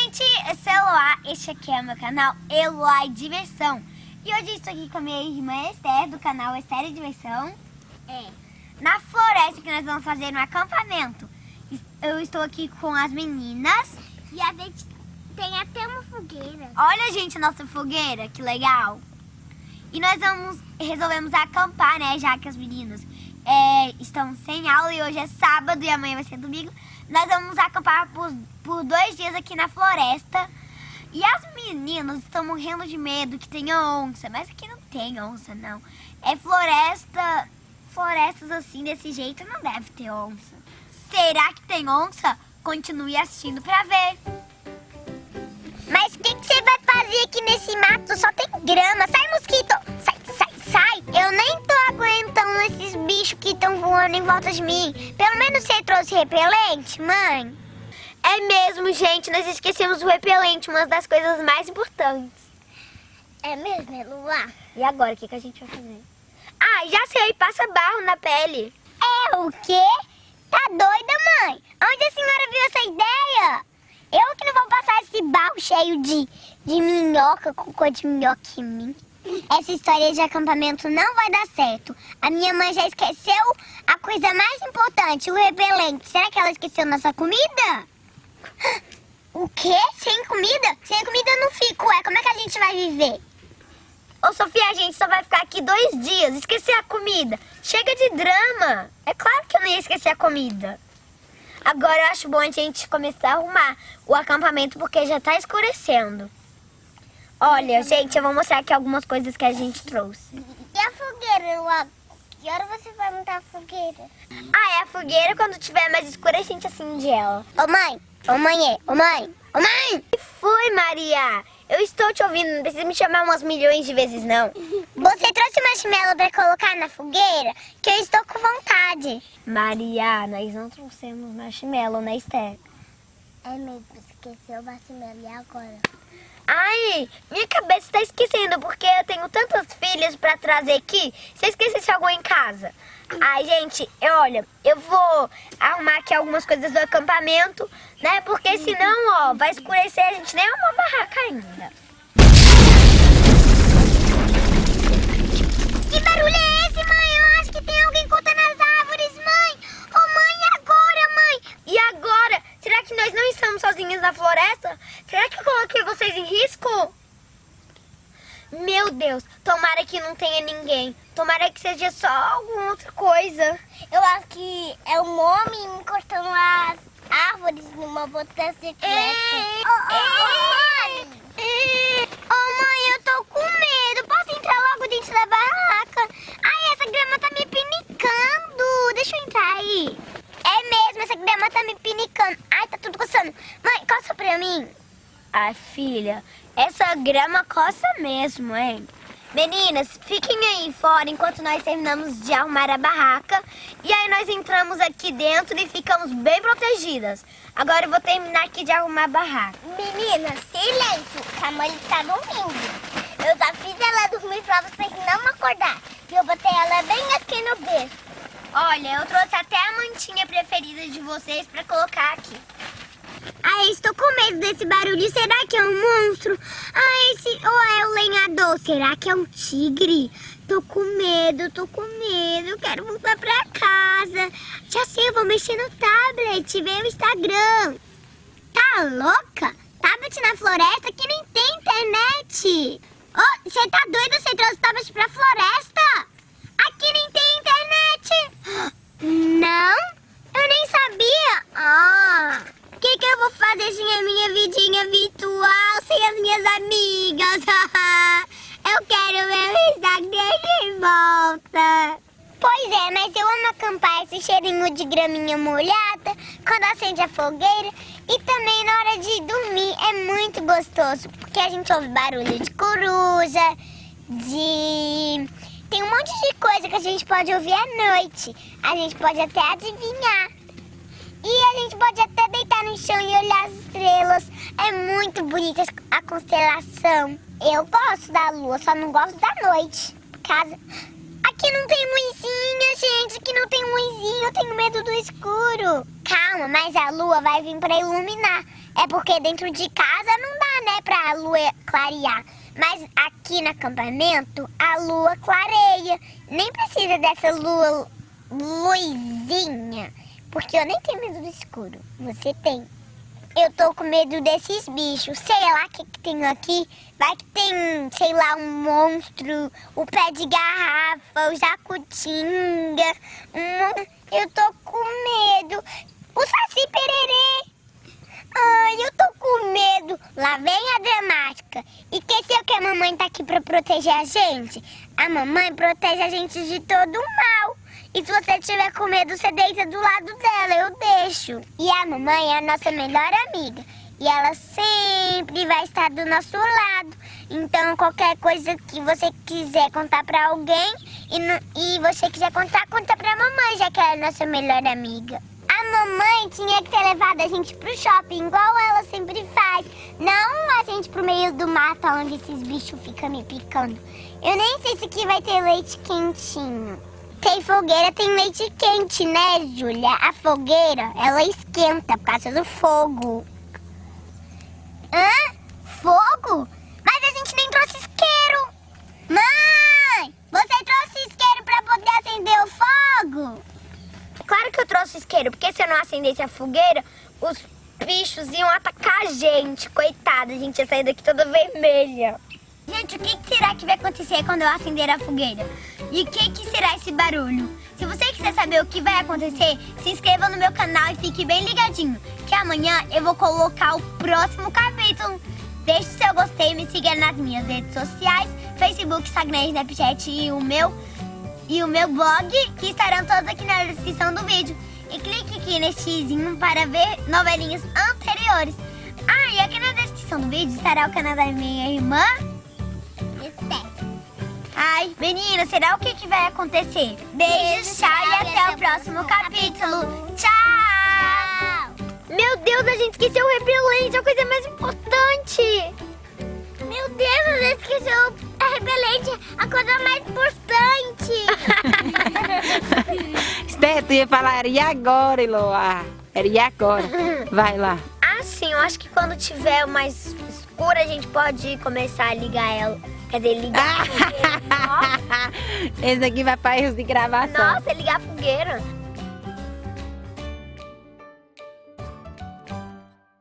gente, eu sou Eloah, este aqui é o meu canal eloah.ediversao. E hoje eu estou aqui com a minha irmã Ester, do canal Espero e Diversão. Na floresta que nós vamos fazer um acampamento. Eu estou aqui com as meninas. E a gente tem até uma fogueira. Olha, gente, a nossa fogueira, que legal. E nós resolvemos acampar, né, já que as meninas estão sem aula e hoje é sábado e amanhã vai ser domingo. Nós vamos acampar por 2 dias aqui na floresta. E as meninas estão morrendo de medo que tenha onça. Mas aqui não tem onça, não. É floresta. Florestas assim, desse jeito, não deve ter onça. Será que tem onça? Continue assistindo pra ver. Mas o que você vai fazer aqui nesse mato? Só tem grama. Sai, mosquito! Sai! Eu nem tô aguentando esses bichos que estão voando em volta de mim. Pelo menos você trouxe repelente, mãe? É mesmo, gente. Nós esquecemos o repelente, uma das coisas mais importantes. É mesmo, Eloah? E agora, o que a gente vai fazer? Ah, já sei. Passa barro na pele. É o quê? Tá doida, mãe? Onde a senhora viu essa ideia? Eu que não vou passar esse barro cheio de minhoca, cocô de minhoca em mim. Essa história de acampamento não vai dar certo. A minha mãe já esqueceu a coisa mais importante, o repelente. Será que ela esqueceu nossa comida? O quê? Sem comida? Sem comida eu não fico, como é que a gente vai viver? Ô, Sofia, a gente só vai ficar aqui 2 dias. Esquecer a comida. Chega de drama. É claro que eu não ia esquecer a comida. Agora eu acho bom a gente começar a arrumar o acampamento porque já tá escurecendo. Olha, gente, eu vou mostrar aqui algumas coisas que a gente trouxe. E a fogueira, Eloah? Que hora você vai montar a fogueira? Ah, é a fogueira quando tiver mais escuro a gente acende ela. Ô mãe! O que foi, Maria? Eu estou te ouvindo, não precisa me chamar umas milhões de vezes, não. Você trouxe marshmallow pra colocar na fogueira? Que eu estou com vontade. Maria, nós não trouxemos marshmallow, né, Ester? É mesmo, esqueceu o marshmallow e agora? Ai, minha cabeça está esquecendo, porque eu tenho tantas filhas pra trazer aqui. Se eu esquecesse alguma em casa. Ai, gente, olha, eu vou arrumar aqui algumas coisas do acampamento, né? Porque senão, ó, vai escurecer, a gente nem arrumou a barraca ainda. Que barulho é esse, mãe? Eu acho que tem alguém cortando as árvores, mãe. Ô, mãe, e agora, mãe? E agora? Será que nós não estamos sozinhos na floresta? Será que eu coloquei vocês em risco? Meu Deus, tomara que não tenha ninguém. Tomara que seja só alguma outra coisa. Eu acho que é um homem cortando as árvores numa motocicleta. Mãe, eu tô com medo. Posso entrar logo dentro da barraca? Ai, essa grama tá me pinicando. Deixa eu entrar aí. É mesmo, essa grama tá me pinicando. Ai, tá tudo coçando. Mãe, coça pra mim. Ai, filha, essa grama coça mesmo, hein? Meninas, fiquem aí fora enquanto nós terminamos de arrumar a barraca. E aí nós entramos aqui dentro e ficamos bem protegidas. Agora eu vou terminar aqui de arrumar a barraca. Meninas, silêncio, que a mãe tá dormindo. Eu já fiz ela dormir pra vocês não acordar. E eu botei ela bem aqui no berço. Olha, eu trouxe até a mantinha preferida de vocês pra colocar aqui. Ai, estou com medo desse barulho. Será que é um monstro? Ah, esse... Ou é o lenhador? Será que é um tigre? Tô com medo. Quero voltar pra casa. Já sei, eu vou mexer no tablet, ver o Instagram. Tá louca? Tablet na floresta que nem tem internet. Oh, você tá doida? Você trouxe tablet pra floresta? Aqui nem tem internet. Não? Eu nem sabia. O que eu vou fazer sem a minha vidinha virtual, sem as minhas amigas? Eu quero meu Instagram de volta. Pois é, mas eu amo acampar esse cheirinho de graminha molhada, quando acende a fogueira e também na hora de dormir. É muito gostoso, porque a gente ouve barulho de coruja, Tem um monte de coisa que a gente pode ouvir à noite. A gente pode até adivinhar. E a gente pode até deitar no chão e olhar as estrelas. É muito bonita a constelação. Eu gosto da lua, só não gosto da noite. Por causa... Aqui não tem luzinha, gente. Aqui não tem luzinha. Eu tenho medo do escuro. Calma, mas a lua vai vir pra iluminar. É porque dentro de casa não dá, né, pra lua clarear. Mas aqui no acampamento, a lua clareia. Nem precisa dessa luzinha. Porque eu nem tenho medo do escuro. Você tem. Eu tô com medo desses bichos. Sei lá o que tem aqui. Vai que tem, sei lá, um monstro, o pé de garrafa, o jacutinga. Eu tô com medo. O saci pererê. Ai, eu tô com medo. Lá vem a dramática. Esqueceu que a mamãe tá aqui pra proteger a gente? A mamãe protege a gente de todo o mal. E se você tiver com medo, você deita do lado dela, eu deixo. E a mamãe é a nossa melhor amiga. E ela sempre vai estar do nosso lado. Então, qualquer coisa que você quiser contar pra alguém e você quiser contar, conta pra mamãe, já que ela é a nossa melhor amiga. A mamãe tinha que ter levado a gente pro shopping, igual ela sempre faz. Não a gente pro meio do mato, onde esses bichos ficam me picando. Eu nem sei se aqui vai ter leite quentinho. Tem fogueira, tem leite quente, né, Júlia? A fogueira, ela esquenta por causa do fogo. Hã? Fogo? Mas a gente nem trouxe isqueiro. Mãe, você trouxe isqueiro pra poder acender o fogo? Claro que eu trouxe isqueiro, porque se eu não acendesse a fogueira, os bichos iam atacar a gente. Coitada, a gente ia sair daqui toda vermelha. Gente, o que será que vai acontecer quando eu acender a fogueira? E o que será esse barulho? Se você quiser saber o que vai acontecer, se inscreva no meu canal e fique bem ligadinho, que amanhã eu vou colocar o próximo capítulo. Deixe seu gostei, me siga nas minhas redes sociais, Facebook, Instagram, Snapchat e o meu blog, que estarão todos aqui na descrição do vídeo. E clique aqui neste xizinho para ver novelinhas anteriores. Ah, e aqui na descrição do vídeo estará o canal da minha irmã, Ester. Ai, meninas, será o que vai acontecer? Beijo, tchau e até o próximo capítulo. Tchau! Meu Deus, a gente esqueceu o repelente, a coisa mais importante. Meu Deus, a gente esqueceu a repelente, a coisa mais importante. Ester, tu ia falar, era e agora, Eloah? Era e agora? Vai lá. Ah, sim, eu acho que quando tiver mais escuro a gente pode começar a ligar ela. Quer dizer, ligar a fogueira. Esse aqui vai para erros de gravação. Nossa, ligar a fogueira.